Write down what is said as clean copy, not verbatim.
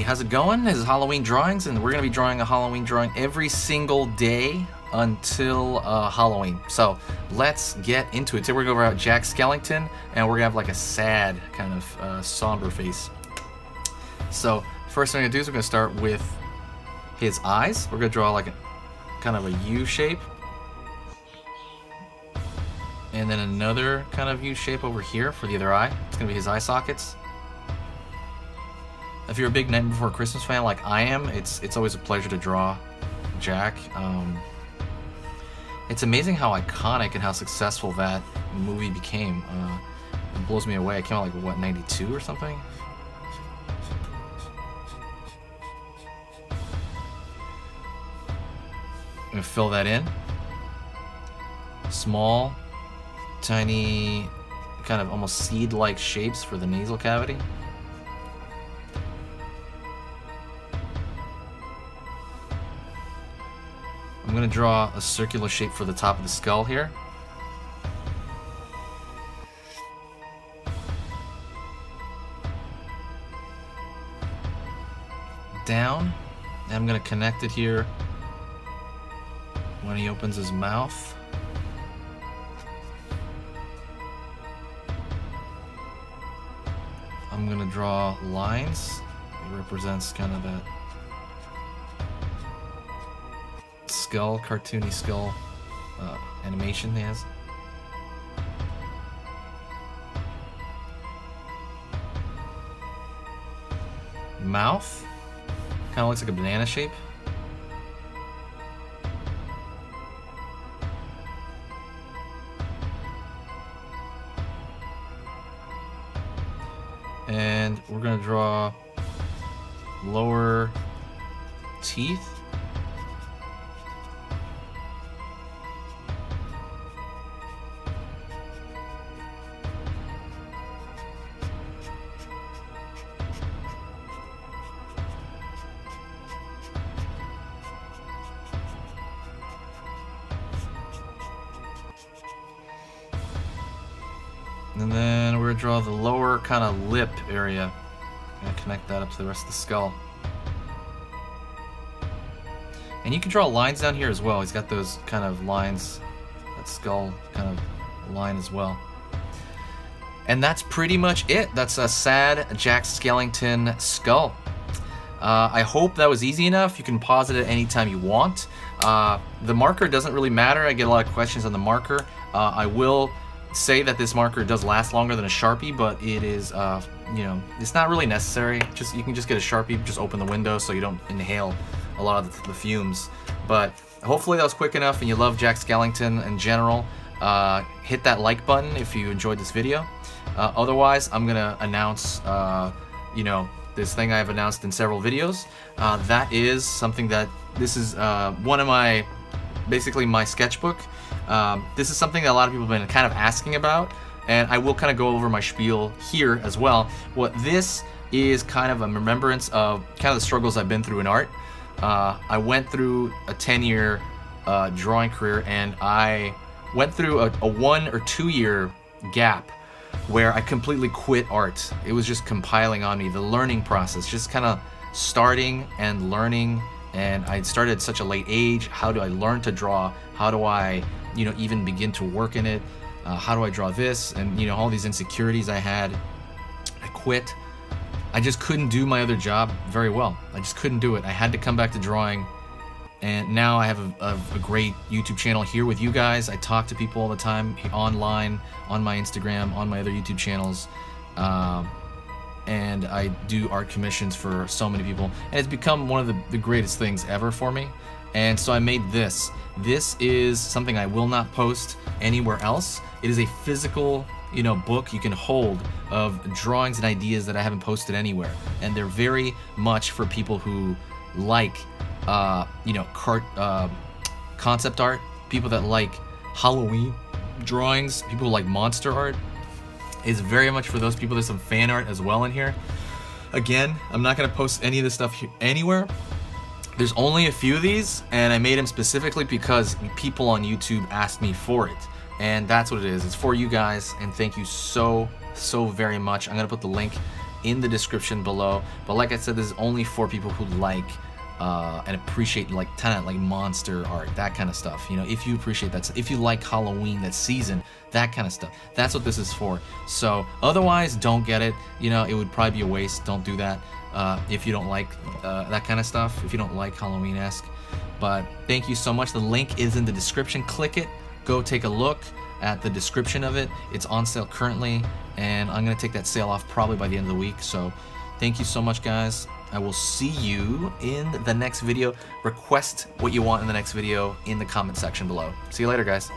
how's it going? This is Halloween Drawings, and we're going to be drawing a Halloween drawing every single day until Halloween. So let's get into it. Today we're going to go over Jack Skellington, and we're going to have like a sad kind of somber face. So first thing I'm going to do is we're going to start with his eyes. We're going to draw like a kind of a U shape, and then another kind of U shape over here for the other eye. It's going to be his eye sockets. If you're a big Nightmare Before Christmas fan like I am, it's always a pleasure to draw Jack. It's amazing how iconic and how successful that movie became. It blows me away. It came out like, what, 92 or something? I'm gonna fill that in. Small, tiny, kind of almost seed-like shapes for the nasal cavity. I'm going to draw a circular shape for the top of the skull here. Down, and I'm going to connect it here when he opens his mouth. I'm going to draw lines. It represents kind of that skull, cartoony skull animation he has. Mouth kind of looks like a banana shape. And we're going to draw lower teeth. And then we're going to draw the lower kind of lip area. I'm going to connect that up to the rest of the skull. And you can draw lines down here as well. He's got those kind of lines, that skull kind of line as well. And that's pretty much it. That's a sad Jack Skellington skull. I hope that was easy enough. You can pause it at any time you want. The marker doesn't really matter. I get a lot of questions on the marker. I will say that this marker does last longer than a Sharpie, but it is, you know, it's not really necessary. You can just get a Sharpie, just open the window so you don't inhale a lot of the fumes. But hopefully that was quick enough and you love Jack Skellington in general. Hit that like button if you enjoyed this video. Otherwise, I'm gonna announce, you know, this thing I've announced in several videos. That is something that, this is one of my, basically my sketchbook. This is something that a lot of people have been kind of asking about, and I will kind of go over my spiel here as well. What this is kind of a remembrance of kind of the struggles I've been through in art. I went through a 10-year drawing career, and I went through a 1 or 2 year gap where I completely quit art. It was just compiling on me, the learning process, just kind of starting and learning. And I started at such a late age. How do I learn to draw? How do I, you know, even begin to work in it? How do I draw this? And, you know, all these insecurities I had. I quit. I just couldn't do my other job very well. I just couldn't do it. I had to come back to drawing. And now I have a great YouTube channel here with you guys. I talk to people all the time online, on my Instagram, on my other YouTube channels. And I do art commissions for so many people, and it's become one of the greatest things ever for me. And so I made this. This is something I will not post anywhere else. It is a physical, you know, book you can hold of drawings and ideas that I haven't posted anywhere, and they're very much for people who like, you know, concept art, people that like Halloween drawings, people who like monster art. Is very much for those people. There's some fan art as well in here. Again, I'm not going to post any of this stuff anywhere. There's only a few of these, and I made them specifically because people on YouTube asked me for it. And that's what it is. It's for you guys, and thank you so very much. I'm going to put the link in the description below. But like I said, this is only for people who like and appreciate like like monster art, that kind of stuff. You know, if you appreciate that, if you like Halloween, that season, that kind of stuff, that's what this is for. So otherwise, don't get it. You know, it would probably be a waste. Don't do that if you don't like that kind of stuff, if you don't like Halloween-esque. But thank you so much. The link is in the description. Click it. Go take a look at the description of it. It's on sale currently, and I'm gonna take that sale off probably by the end of the week. So thank you so much, guys. I will see you in the next video. Request what you want in the next video in the comment section below. See you later, guys.